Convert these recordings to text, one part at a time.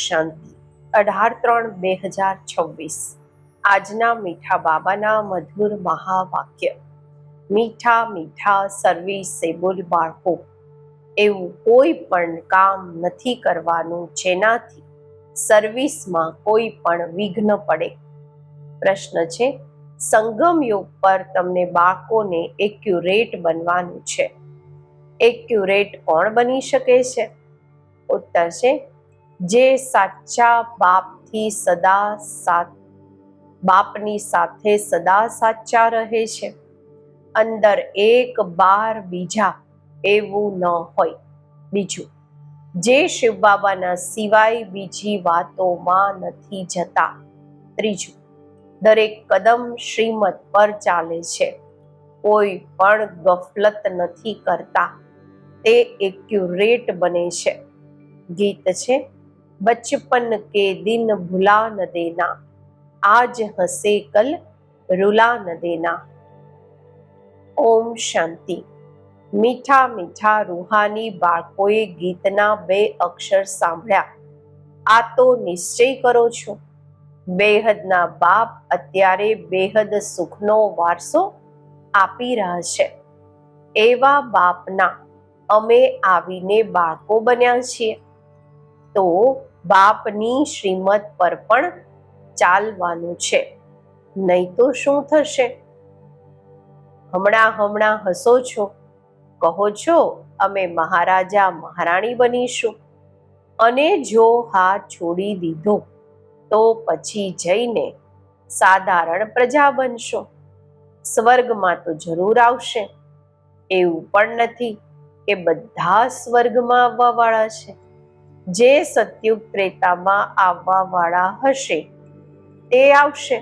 શાંતિ 18/3/2026 આજના મીઠા બાબાના મધુર મહાવાક્ય. મીઠા મીઠા સર્વિસેબલ બાળકો, એવું કોઈ પણ કામ નથી કરવાનું જેનાથી સર્વિસમાં કોઈ પણ વિઘ્ન પડે. પ્રશ્ન છે, સંગમ યોગ પર તમને બાળકોને એક્યુરેટ બનવાનું છે. એક્યુરેટ કોણ બની શકે છે? ઉત્તર છે, જે સાચા બાપની સાથે સદા સાચા રહે છે. અંદર એક બાર બીજા એવું ન હોય. બીજું, જે શિવ બાબાના સિવાય બીજી વાતોમાં નથી જતા. ત્રીજું, દરેક કદમ શ્રીમત પર ચાલે છે, કોઈ પણ ગફલત નથી કરતા. તે એક્યુરેટ બને છે. ગીત છે, બચપન કે દિન ભુલા ન દેના, આજ હસે કલ રૂલા ન દેના. ઓમ શાંતિ. મીઠા મીઠા રૂહાની બાળકોએ ગીતના 2 અક્ષર સાંભળ્યા. આ તો નિશ્ચય કરો છો, બેહદના બાપ અત્યારે બેહદ સુખનો વારસો આપી રહ્યા છે. એવા બાપના અમે આવીને બાળકો બન્યા છીએ, તો બાપની શ્રીમત પર પણ ચાલવાનું છે. નહીં તો શું થશે? હમણાં હસો છો, કહો છો અમે મહારાજા મહારાણી બનીશું, અને જો હાથ છોડી દીધો તો પછી જઈને સાધારણ પ્રજા બનશો. સ્વર્ગમાં તો જરૂર આવશે. એવું પણ નથી કે બધા સ્વર્ગમાં આવવા વાળા છે. જે સતયુગ ત્રેતામાં આવવા વાળા હશે તે આવશે.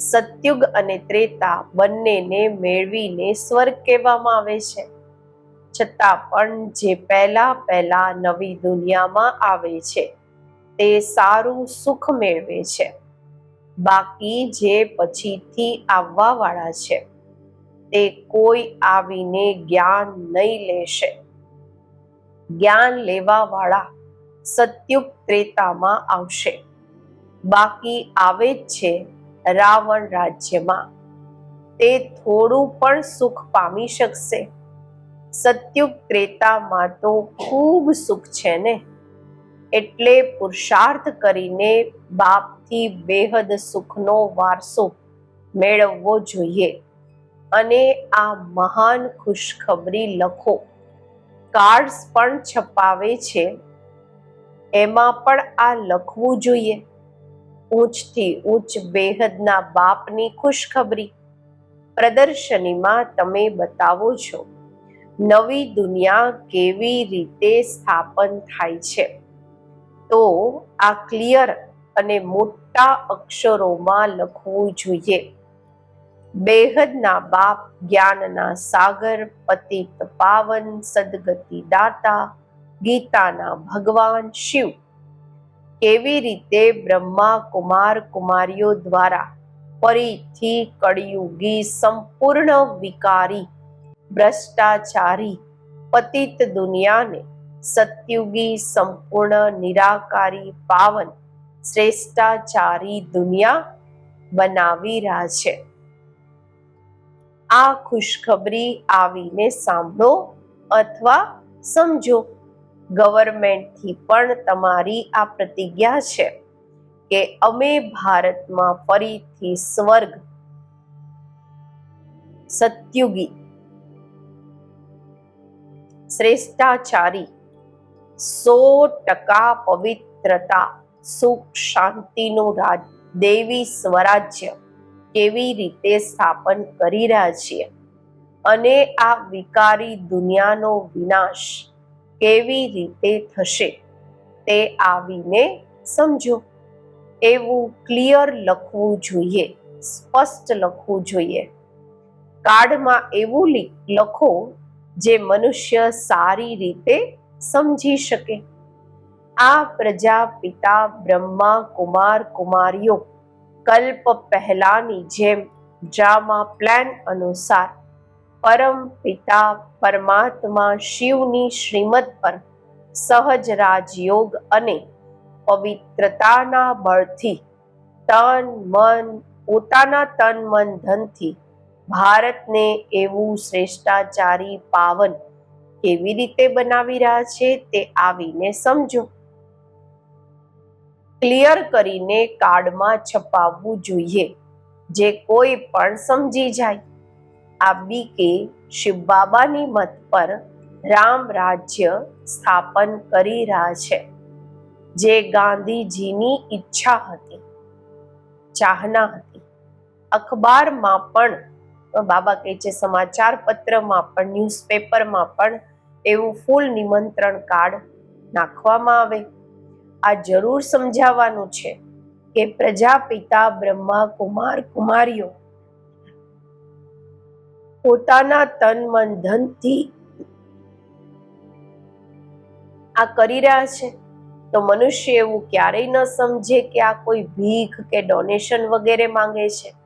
સતયુગ અને ત્રેતા બંનેને મેળવીને સ્વર્ગ કહેવામાં આવે છે. છતાં પણ જે પહેલા નવી દુનિયામાં આવે છે તે સારું સુખ મેળવે છે. બાકી જે પછીથી આવવા વાળા છે તે કોઈ આવીને જ્ઞાન નહીં લેશે. જ્ઞાન લેવા વાળા સતયુગ ત્રેતામાં આવશે. બાકી આવે જ છે રાવણ રાજ્યમાં. તે થોડું પણ સુખ પામી શકશે? સતયુગ ત્રેતામાં તો ખૂબ સુખ છે ને. એટલે પુરુષાર્થ કરીને બાપથી બેહદ સુખનો વારસો મેળવવો જોઈએ. અને આ મહાન ખુશખબરી લખો. કાર્ડ્સ પણ છપાવે છે, એમાં પણ આ લખવું જોઈએ. ઊંચથી ઊંચ બેહદના બાપની ખુશખબરી પ્રદર્શનીમાં તમે બતાવો છો. નવી દુનિયા કેવી રીતે સ્થાપન થાય છે, તો આ ક્લિયર અને મોટા અક્ષરોમાં લખવું જોઈએ. બેહદના બાપ જ્ઞાનના સાગર, પતિત પાવન, સદગતિ દાતા, ગીતાના ભગવાન શિવ કેવી રીતે બ્રહ્મા કુમાર કુમારીઓ દ્વારા ફરીથી કળિયુગી સંપૂર્ણ વિકારી ભ્રષ્ટાચારી પતિત દુનિયાને સતયુગી સંપૂર્ણ નિરાકારી પાવન શ્રેષ્ઠાચારી દુનિયા બનાવી રહ્યા છે. આ ખુશખબરી આવીને સાંભળો અથવા સમજો. ગવર્મેન્ટથી પણ તમારી આ પ્રતિજ્ઞા છે કે અમે ભારતમાં ફરીથી સ્વર્ગ, સતયુગી, શ્રેષ્ઠાચારી, 100% પવિત્રતા, સુખ, શાંતિનું દેવી સ્વરાજ્ય કેવી રીતે સ્થાપન કરી રહ્યા છીએ, અને આ વિકારી દુનિયાનો વિનાશ કેવી રીતે થશે તે આવીને સમજો. એવું ક્લિયર લખવું જોઈએ, સ્પષ્ટ લખવું જોઈએ. કાર્ડમાં એવું લખો જે મનુષ્ય સારી રીતે સમજી શકે. આ પ્રજાપિતા બ્રહ્મા કુમાર કુમારીઓ કલ્પ પહેલાની જેમ ડ્રામા પ્લાન અનુસાર પરમ પિતા પરમાત્મા શિવની શ્રીમત પર સહજ રાજયોગ અને પવિત્રતાના બળથી પોતાના તન મન ધનથી ભારતને એવું શ્રેષ્ઠાચારી પાવન કેવી રીતે બનાવી રહ્યા છે તે આવીને સમજો. ક્લિયર કરીને કાર્ડમાં છપાવવું જોઈએ, જે કોઈ પણ સમજી જાય. આ બીકે શિવબાબાની મત પર રામ રાજ્ય સ્થાપન કરી રહ્યા છે, જે ગાંધીજીની ઈચ્છા હતી, ચાહના હતી. અખબારમાં પણ બાબા કહે છે, સમાચાર પત્રમાં પણ, ન્યૂઝપેપરમાં પણ એવું ફૂલ નિમંત્રણ કાર્ડ નાખવામાં આવે. આ જરૂર સમજાવવાનું છે કે પ્રજાપિતા બ્રહ્મા કુમાર કુમારીઓ પોતાના તન મન ધનથી આ કરી રહ્યા છે. તો મનુષ્ય એવું ક્યારેય ન સમજે કે આ કોઈ ભીખ કે ડોનેશન વગેરે માંગે છે.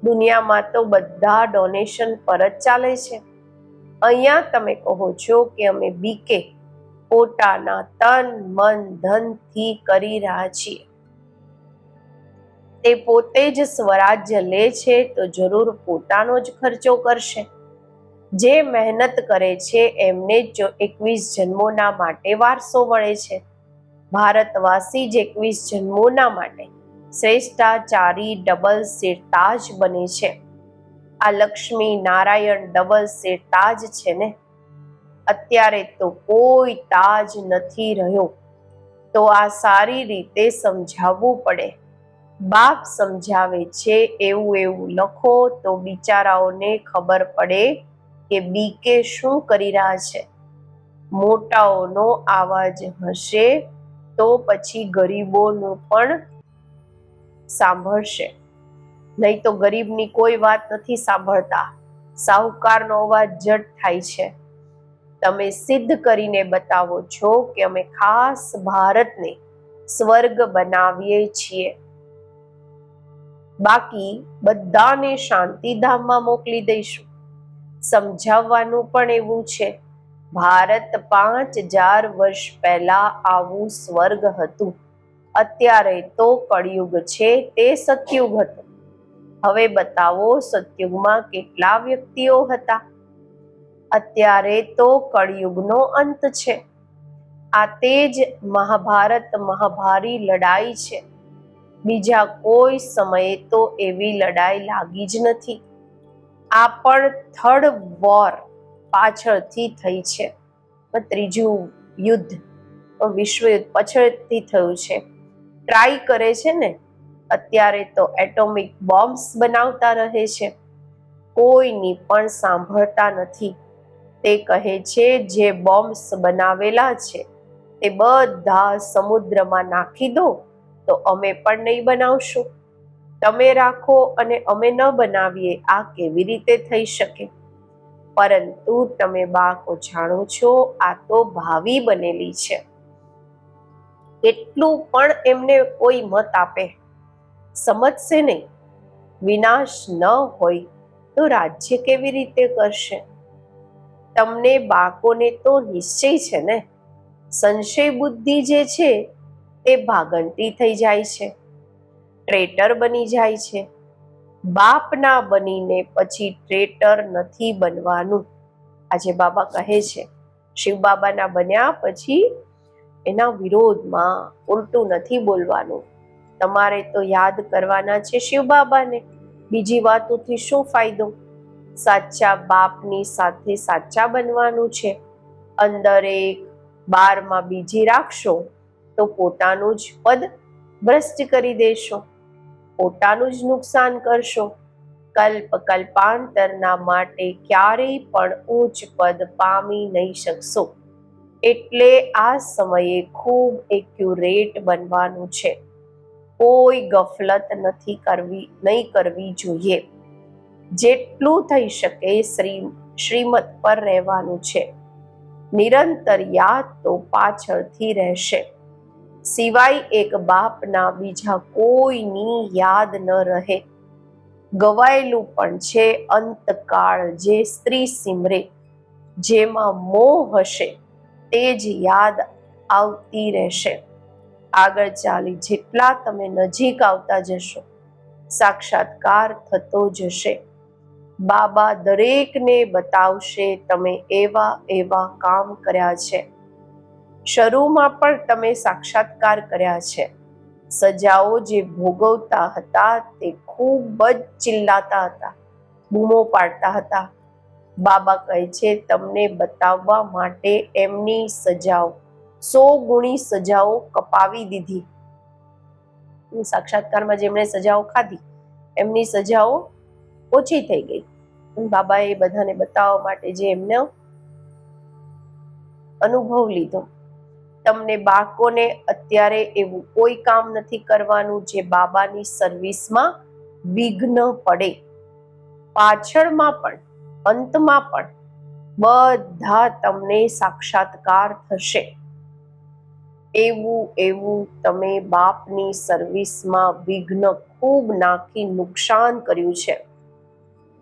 દુનિયામાં તો બધા ડોનેશન પર જ ચાલે છે. અહીંયા તમે કહો છો કે અમે બીકે પોતાના તન મન ધનથી કરી રહ્યા છીએ. તે પોતે જ સ્વરાજ્ય લે છે તો જરૂર પોતાનો જ ખર્ચો કરશે. જે મહેનત કરે છે એમને જ 21 જન્મોના માટે વારસો મળે છે. ભારતવાસી જ 21 જન્મોના માટે શ્રેષ્ઠાચારી ડબલ સિરતાજ બને છે. આ લક્ષ્મી નારાયણ ડબલ સિરતાજ છે ને. અત્યારે તો કોઈ તાજ નથી રહ્યો, તો આ સારી રીતે સમજાવવું પડે. બાપ સમજાવે છે એવું લખો તો બિચારાઓને ખબર પડે કે બીકે શું કરી રહ્યા છે. મોટાઓનો આવાજ હશે તો પછી ગરીબોનું પણ સાંભળશે, નહીં તો ગરીબની કોઈ વાત નથી સાંભળતા. સાહુકારનો અવાજ જટ થાય છે. તમે સિદ્ધ કરીને બતાવો છો કે અમે ખાસ ભારતને સ્વર્ગ બનાવીએ છીએ, બાકી બધાને શાંતિધામમાં મોકલી દઈશું. સમજાવવાનું પણ એવું છે. ભારત 5000 વર્ષ પહેલા આવું સ્વર્ગ હતું. અત્યારે તો કળિયુગ છે, તે સતયુગ હતું. હવે બતાવો સતયુગમાં કેટલા વ્યક્તિઓ હતા? અત્યારે તો કળિયુગનો અંત છે. આ તે જ મહાભારત મહાભારી લડાઈ છે. બીજા કોઈ સમયે તો એવી લડાઈ લાગી જ નથી. આ પણ થર્ડ વોર પાછળથી થઈ છે. ત્રીજું યુદ્ધ, વિશ્વયુદ્ધ પાછળથી થયું છે. ટ્રાય કરે છે ને. અત્યારે તો એટોમિક બોમ્બ્સ બનાવતા રહે છે. કોઈની પણ સાંભળતા નથી. તે કહે છે જે બોમ્બ્સ બનાવેલા છે તે બધા સમુદ્રમાં નાખી દો તો અમે પણ નહીં બનાવશું. તમે રાખો અને અમે ન બનાવીએ, આ કેવી રીતે થઈ શકે? પરંતુ તમે બાળકો જાણો છો, આ તો ભાવિ બનેલી છે. કેટલું પણ એમને કોઈ મત આપે, સમજશે નહીં. વિનાશ ન હોય તો રાજ્ય કેવી રીતે કરશે? તમને બાળકોને તો નિશ્ચય છે ને. સંશય બુદ્ધિ જે છે તે ભાગંતી થઈ જાય છે, ટ્રેટર બની જાય છે. બાપના બનીને પછી ટ્રેટર નથી બનવાનું. આજે બાબા કહે છે શિવ બાબાના બન્યા પછી એના વિરોધમાં ઉલટું નથી બોલવાનું. તમારે તો યાદ કરવાના છે શિવ બાબાને. બીજી વાતોથી શું ફાયદો? સાચા બાપની સાથે સાચા બનવાનું છે. અંદર એક, બારમાં બીજી રાખશો તો પોતાનું જ પદ ભ્રષ્ટ કરી દેશો, પોતાનું જ નુકસાન કરશો. કલ્પાંતરના માટે ક્યારેય પણ ઉચ્ચ પદ પામી નહીં શકશો. એટલે આ સમયે ખૂબ એક્યુરેટ બનવાનું છે. કોઈ ગફલત નહીં કરવી જોઈએ. જેટલું થઈ શકે શ્રીમત પર રહેવાનું છે. નિરંતર યાદ તો પાછળથી રહેશે. સિવાય એક બાપના બીજા કોઈની યાદ ન રહે. ગવાયેલું પણ છે અંતકાળ જે સ્ત્રી સિમરે. જેમાં મોહ હશે તે જ યાદ આવતી રહેશે. આગળ ચાલી જેટલા તમે નજીક આવતા જશો, સાક્ષાત્કાર થતો જશે. બાબા દરેકને બતાવશે તમે એવા એવા કામ કર્યા છે. શરૂમાં પણ તમે સાક્ષાત્કાર કર્યા છે. સજાઓ જે ભોગવતા હતા તે ખૂબ જ ચિલ્લાતા હતા, બૂમો પાડતા હતા. બાબા કહે છે તમને બતાવવા માટે એમની સજાઓ 100 ગુણી સજાઓ કપાવી દીધી. સાક્ષાત્કારમાં જેમણે સજાઓ ખાધી એમની સજાઓ ઓછી થઈ ગઈ. બાબાએ એ બધાને બતાવવા માટે જે એમને અનુભવ લીધો. તમને બાળકોને અત્યારે એવું કોઈ કામ નથી કરવાનું જે બાબાની સર્વિસમાં વિઘ્ન પડે. પાછળમાં પણ અંતમાં પણ બધા તમને સાક્ષાત્કાર થશે. એવું તમે બાપની સર્વિસમાં વિઘ્ન ખૂબ નાખી નુકસાન કર્યું છે.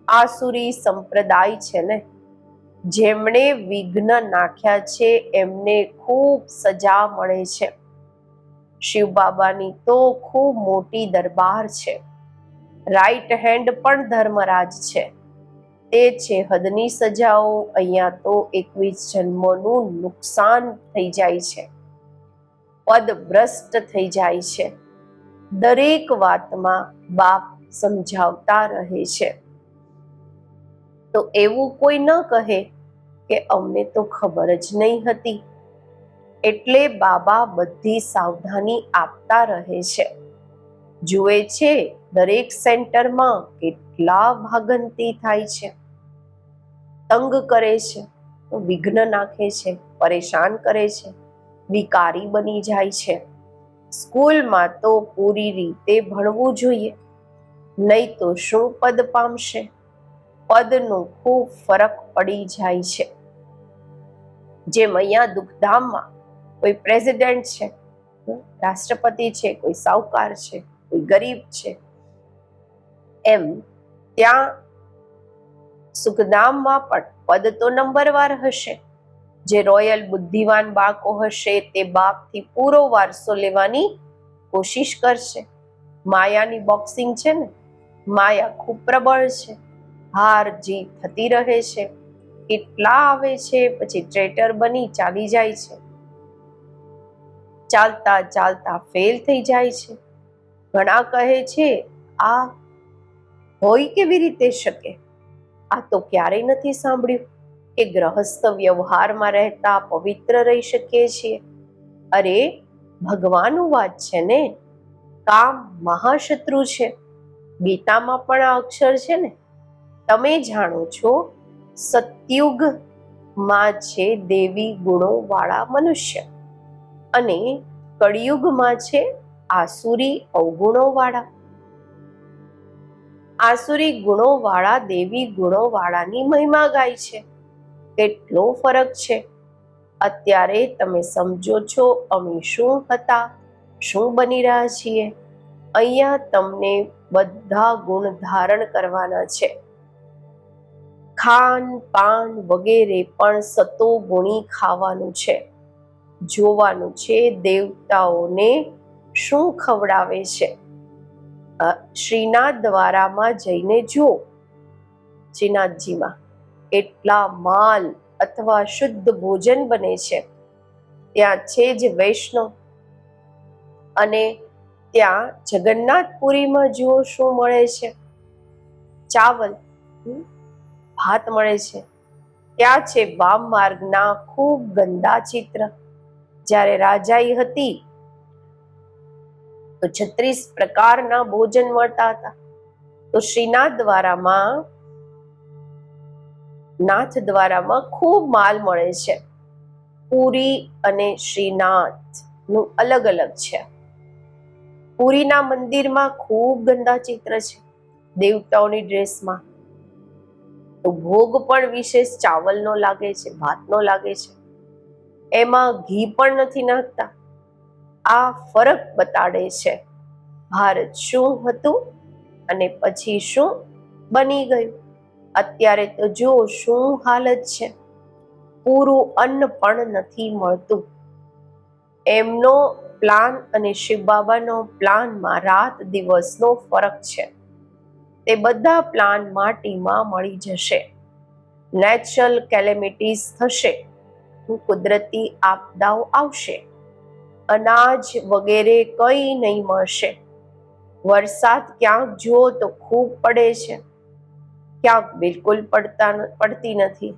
આસુરી સંપ્રદાય છે ને, જેમણે વિઘ્ન નાખ્યા છે એમને ખૂબ સજા મળે છે. શિવ બાબાની તો ખૂબ મોટી દરબાર છે. રાઈટ હેન્ડ પણ ધર્મરાજ છે. તે છે હદની સજાઓ. અહીંયા તો 21 જન્મોનું નુકસાન થઈ જાય છે, પદ ભ્રષ્ટ થઈ જાય છે. દરેક વાતમાં બાપ સમજાવતા રહે છે. તો એવું કોઈ ન કહે કે અમને તો ખબર જ નહીં હતી. એટલે બાબા બધી સાવધાની આપતા રહે છે. જુએ છે દરેક સેન્ટરમાં કેટલા ભાગંતી થાય છે, તંગ કરે છે, વિઘ્ન નાખે છે, પરેશાન કરે છે, વિકારી બની જાય છે. સ્કૂલમાં તો પૂરી રીતે ભણવું જોઈએ, નહીં તો શું પદ પામશે? પદનો ખૂબ ફરક પડી જાય છે. જેમ અહીંયા દુઃખધામમાં કોઈ પ્રેસિડેન્ટ છે, રાષ્ટ્રપતિ છે, કોઈ સાહુકાર છે, કોઈ ગરીબ છે, એમ ત્યાં સુખધામમાં પણ પદ તો નંબરવાર હશે. જે રોયલ બુદ્ધિવાન બાળકો હશે તે બાપથી પૂરો વારસો લેવાની કોશિશ કરશે. માયાની બોક્સિંગ છે ને, માયા ખૂબ પ્રબળ છે. હાર જીત થતી રહે છે. કેટલા આવે છે પછી ટ્રેટર બની ચાલી જાય છે. ચાલતા ચાલતા ફેલ થઈ જાય છે. ઘણા કહે છે આ હોય કેવી રીતે શકે? આ તો ક્યારેય નથી સાંભળ્યું કે ગ્રહસ્થ વ્યવહારમાં રહેતા પવિત્ર રહી શકીએ છીએ. અરે ભગવાનનું વાત છે ને, કામ મહાશત્રુ છે. ગીતામાં પણ આ અક્ષર છે ને. તમે જાણો છો સતયુગમાં છે દેવી ગુણો વાળા મનુષ્ય અને કળિયુગમાં છે આસુરી અવગુણો વાળા. આસુરી ગુણો વાળા દેવી ગુણો વાળાની મહિમા ગાય છે. કેટલો ફરક છે! અત્યારે તમે સમજો છો અમે શું હતા, શું બની રહ્યા છીએ. અહીંયા તમને બધા ગુણ ધારણ કરવાના છે. ખાન પાન વગેરે પણ સતોગુણી ખાવાનું છે. જોવાનું છે દેવતાઓને શું ખવડાવે છે. શ્રીનાથ દ્વારામાં જઈને જુઓ, શ્રીનાથજીમાં કેટલા માલ અથવા શુદ્ધ ભોજન બને છે. ત્યાં છે જ વૈષ્ણવ. અને ત્યાં જગન્નાથપુરીમાં જુઓ શું મળે છે? ચાવલ, ભાત મળે છે. ત્યાં છે વામ માર્ગના ખૂબ ગંદા ચિત્ર. જ્યારે રાજાઈ હતી તો 36 પ્રકારના ભોજન મળતા હતા. તો શ્રીનાથ દ્વારામાં ખૂબ માલ મળે છે. પુરી અને શ્રીનાથ નું અલગ અલગ છે. પુરીના મંદિરમાં ખૂબ ગંદા ચિત્ર છે દેવતાઓની ડ્રેસમાં. તો ભોગ પણ વિશેષ ચાવલનો લાગે છે, ભાતનો લાગે છે. એમાં ઘી પણ નથી નાખતા. આ ફરક બતાડે છે ભારત શું હતું અને પછી શું બની ગયું. અત્યારે તો જો શું હાલત છે. પૂરું અન્ન પણ નથી મળતું. એમનો પ્લાન અને શિવ બાબાનો પ્લાનમાં રાત દિવસનો ફરક છે. તે બધા પ્લાન માટીમાં મળી જશે. નેચરલ કેલેમિટીઝ થશે, કુદરતી આપદાઓ આવશે, અનાજ વગેરે કંઈ નહીં મળશે. વરસાદ ક્યાંક જુઓ તો ખૂબ પડે છે, ક્યાંક બિલકુલ પડતી નથી.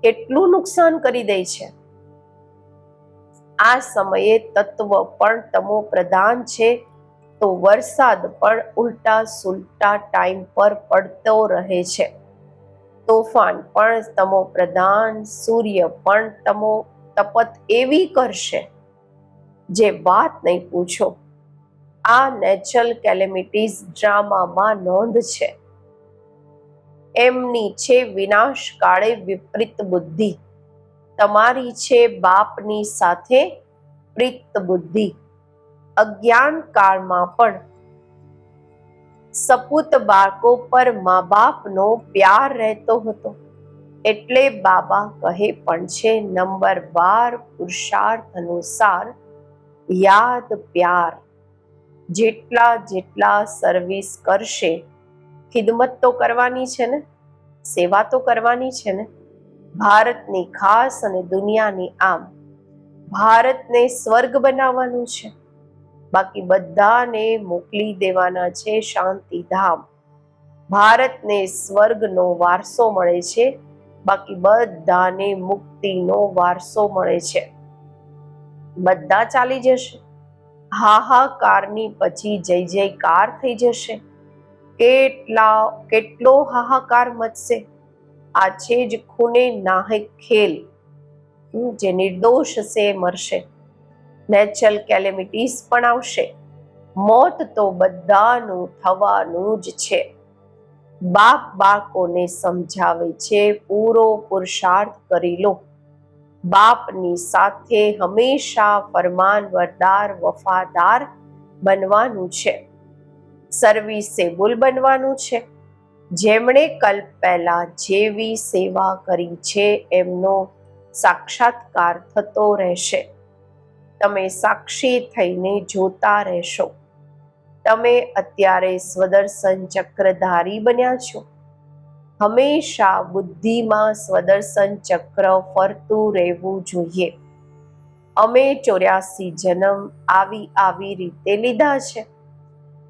કેટલું નુકસાન કરી દે છે. આ સમયે તત્વ પણ તમો પ્રધાન છે, તો વરસાદ પણ ઉલટા સુલટા ટાઈમ પર પડતો રહે છે. તોફાન પણ તમો પ્રધાન, સૂર્ય પણ તપત એવી કરશે જે વાત નહીં પૂછો. આ નેચરલ કેલેમિટીઝ ડ્રામામાં નોંધ છે. એમની છે વિનાશ કાળે વિપરીત બુદ્ધિ, તમારી છે બાપની સાથે પ્રીત બુદ્ધિ. અજ્ઞાન કાળમાં પણ સપૂત બાળકો પર મા બાપનો પ્યાર રહેતો હતો. એટલે બાબા કહે પણ છે, નંબર 12 પુરુષાર્થ અનુસાર યાદ પ્યાર. જેટલા જેટલા સર્વિસ કરશે, ખિદમત તો કરવાની છે ને, સેવા તો કરવાની છે ને. ભારતની ખાસ અને દુનિયાની આમ. ભારતને સ્વર્ગ બનાવવાનું છે, બાકી બધાને મોકલી દેવાના છે શાંતિધામ. ભારતને સ્વર્ગનો વારસો મળે છે, બાકી બધાને મુક્તિનો વારસો મળે છે. બધા ચાલી જશે. હાહાકારની પછી જય જયકાર થઈ જશે. કેટલો હાહાકાર મચશે. આ છે જ ખૂને નાહક ખેલ. જે નિર્દોષ છે મરશે. નેચરલ કેલેમિટીઝ પણ આવશે. મોત તો બધાનું થવાનું જ છે. બાપ બાળકોને સમજાવે છે, પૂરો પુરુષાર્થ કરી લો. બાપની સાથે હંમેશા ફરમાનબરદાર, વફાદાર બનવાનું છે. સર્વિસેબલ બનવાનું છે. જેમણે કલ્પ પહેલા જેવી સેવા કરી છે એમનો સાક્ષાત્કાર થતો રહેશે. તમે સાક્ષી થઈને જોતા રહેશો. તમે અત્યારે સ્વદર્શન ચક્રધારી બન્યા છો. હંમેશા બુદ્ધિમાં સ્વદર્શન ચક્ર ફરતું રહેવું જોઈએ. અમે 84 જન્મ આવી રીતે લીધા છે.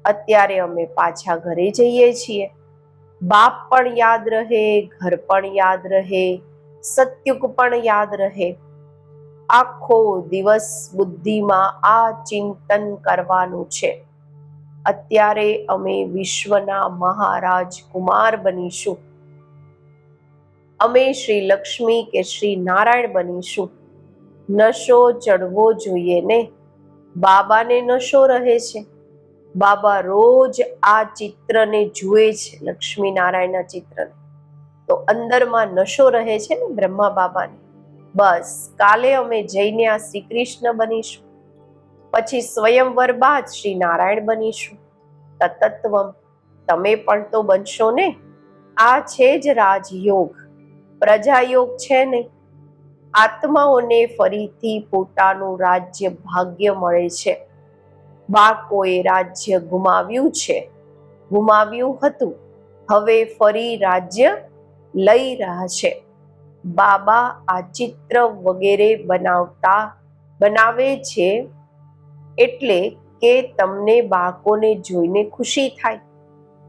અત્યારે અમે પાછા ઘરે જઈએ છીએ. બાપ પણ યાદ રહે, ઘર પણ યાદ રહે, સત્યુગ પણ યાદ રહે. આખો દિવસ બુદ્ધિમાં આ ચિંતન કરવાનું છે. અત્યારે અમે વિશ્વના મહારાજ કુમાર બનીશું. અમે શ્રી લક્ષ્મી કે શ્રી નારાયણ બનીશું. નશો ચડવો જોઈએ ને. બાબાને નશો રહે છે. બાબા રોજ આ ચિત્રને જુએ છે, લક્ષ્મી નારાયણના ચિત્રને. તો અંદરમાં નશો રહે છે ને બ્રહ્મા બાબાને. બસ કાલે અમે જઈને આ શ્રી કૃષ્ણ બનીશું. પછી સ્વયંવર બાદ શ્રી નારાયણ બનીશું. તત્વમ તમે પણ તો બનશો ને. આ છે જ રાજયોગ. પ્રજાયોગ છે ને. આત્માઓને ફરીથી પોતાનું રાજ્ય ભાગ્ય મળે છે. બાળકોએ રાજ્ય ગુમાવ્યું છે, ગુમાવ્યું હતું. હવે ફરી રાજ્ય લઈ રહ્યા છે. બાબા આ ચિત્ર વગેરે બનાવે છે એટલે કે તમને બાળકોને જોઈને ખુશી થાય.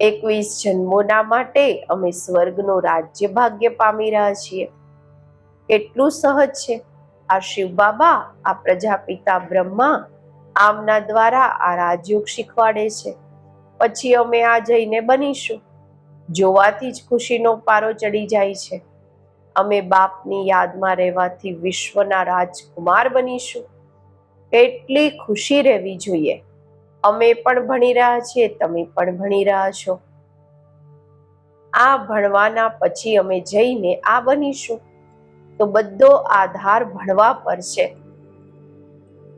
21 જન્મોના માટે અમે સ્વર્ગનો રાજ્ય ભાગ્ય પામી રહ્યા છીએ. કેટલું સહજ છે. આ શિવ બાબા, આ પ્રજાપિતા બ્રહ્મા આમના દ્વારા આ રાજયોગ શીખવાડે છે. પછી અમે આ જઈને બનીશું. જોવાથી જ ખુશીનો પારો ચડી જાય છે. અમે બાપની યાદમાં રહેવાથી વિશ્વના રાજકુમાર બનીશું. કેટલી ખુશી રહેવી જોઈએ. અમે પણ ભણી રહ્યા છીએ, તમે પણ ભણી રહ્યા છો. આ ભણવાના પછી અમે જઈને આ બનીશું. તો બધો આધાર ભણવા પર છે.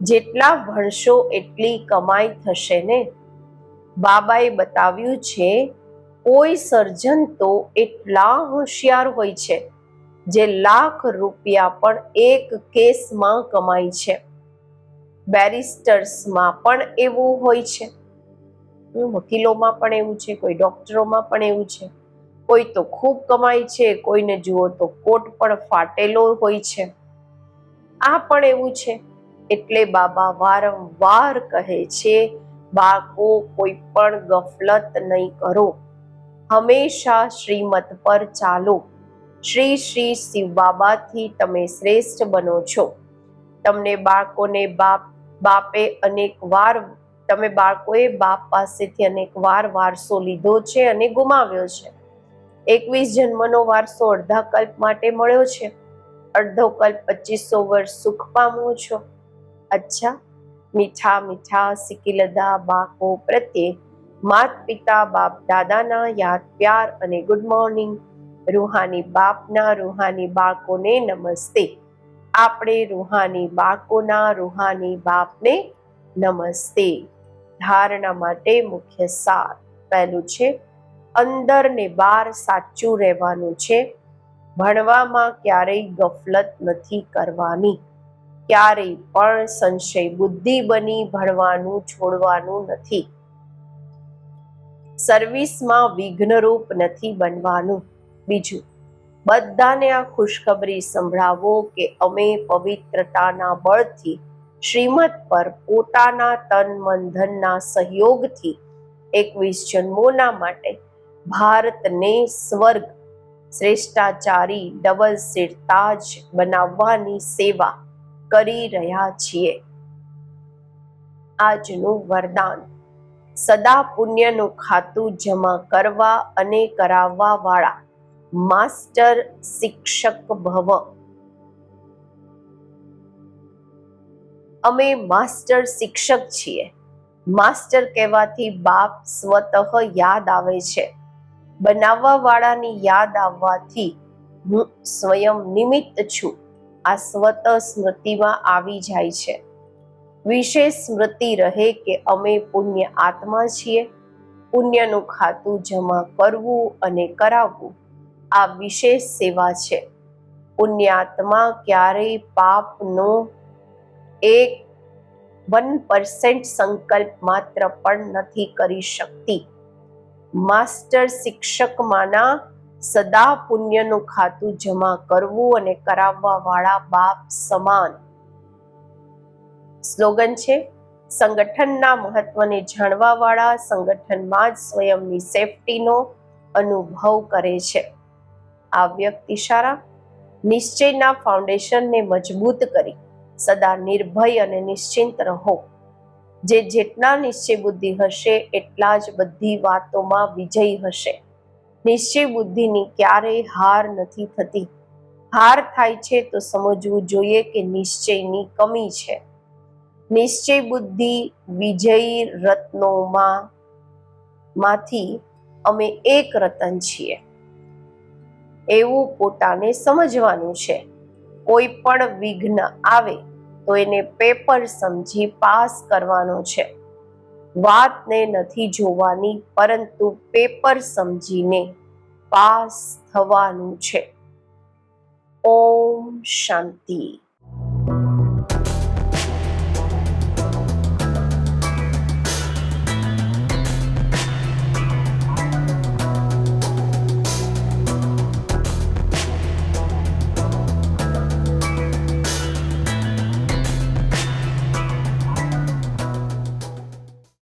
જેટલા ભણશો એટલી કમાઈ થશે ને. બાબાએ બતાવ્યું છે, કોઈ સર્જન તો એટલા હોશિયાર હોય છે જે લાખ રૂપિયા પણ એક કેસમાં કમાય છે. બેરિસ્ટર્સમાં પણ એવું હોય છે, વકીલોમાં પણ એવું છે, કોઈ ડોક્ટરોમાં પણ એવું છે, કોઈ તો ખૂબ કમાય છે, કોઈને જુઓ તો કોટ પણ ફાટેલો હોય છે. આ પણ એવું છે. એટલે બાબા વારંવાર કહે છે, બાળકો કોઈ પણ ગફલત નહીં કરો, હંમેશા શ્રીમત પર ચાલો. શ્રી શ્રી શિવ બાબાથી તમે શ્રેષ્ઠ બનો છો. તમને બાળકોને બાપે અનેકવાર તમે બાળકોએ બાપ પાસેથી અનેકવાર વારસો લીધો છે અને ગુમાવ્યો છે. 21 જન્મનો વારસો અડધા કલ્પ માટે મળ્યો છે, અડધો કલ્પ 2500 વર્ષ સુખ પામો છો. અચ્છા, મીઠા મીઠા સિકિલદા બાળકો પ્રત્યે માત પિતા બાપ દાદાના યાદ પ્યાર અને ગુડ મોર્નિંગ. રૂહાની બાપના રૂહાની બાળકોને નમસ્તે. આપણે રૂહાની બાળકોના રૂહાની બાપને નમસ્તે. ધારણા માટે મુખ્ય સાર. પહેલું છે, અંદર ને બહાર સાચું રહેવાનું છે. ભણવામાં ક્યારેય ગફલત નથી કરવાની. ક્યારેય પણ સંશય બુદ્ધિ બની ભણવાનું છોડવાનું નથી. સર્વિસમાં વિઘ્નરૂપ નથી બનવાનું. બીજું, બધાને આ ખુશખબરી સંભળાવો કે અમે પવિત્રતાના બળથી શ્રીમત પર પોતાના તન મન ધનના સહયોગથી 21 જન્મોના માટે ભારતને સ્વર્ગ શ્રેષ્ઠાચારી ડબલ સીટ તાજ બનાવવાની સેવા કરી રહ્યા છીએ. આજનું વરદાન. સદા પુણ્યનું ખાતું જમા કરવા અને કરાવવા વાળા માસ્ટર શિક્ષક ભવ. અમે માસ્ટર શિક્ષક છીએ. માસ્ટર કહેવાથી બાપ સ્વતઃ યાદ આવે છે. બનાવવા વાળાની યાદ આવવાથી હું સ્વયં નિમિત્ત છું. આ સ્વતઃ સ્મૃતિમાં આવી જાય છે. વિશેષ સ્મૃતિ રહે કે અમે પુણ્ય આત્મા છીએ. પુણ્યનું ખાતું જમા કરવું અને કરાવવું આ વિશેષ સેવા છે. પુણ્યાત્મા ક્યારેય પાપનો 1% સંકલ્પ માત્ર પણ નથી કરી શકતી. માસ્ટર શિક્ષકમાંના સદા પુણ્યનું ખાતું જમા કરવું અને કરાવવા વાળા બાપ સમાન. સ્લોગન છે, સંગઠનના મહત્વને જાણવા વાળા સંગઠનમાં જ સ્વયંની સેફટીનો અનુભવ કરે છે. આ વ્યક્તિ સારા નિશ્ચયના ફાઉન્ડેશનને મજબૂત કરી સદા નિર્ભય અને નિશ્ચિંત રહો. જે જેટલા નિશ્ચય બુદ્ધિ હશે એટલા જ બધી વાતોમાં વિજયી હશે. નિશ્ચય બુદ્ધિની ક્યારેય હાર નથી થતી. હાર થાય છે તો સમજવું જોઈએ કે નિશ્ચયની કમી છે. નિશ્ચય બુદ્ધિ વિજયી રત્નોમાંથી અમે એક રતન છીએ એવું પોતાને સમજવાનું છે. કોઈ પણ વિઘ્ન આવે તો એને પેપર સમજી પાસ કરવાનો છે. વાતને નથી જોવાની પરંતુ પેપર સમજીને પાસ થવાનું છે. ઓમ શાંતિ.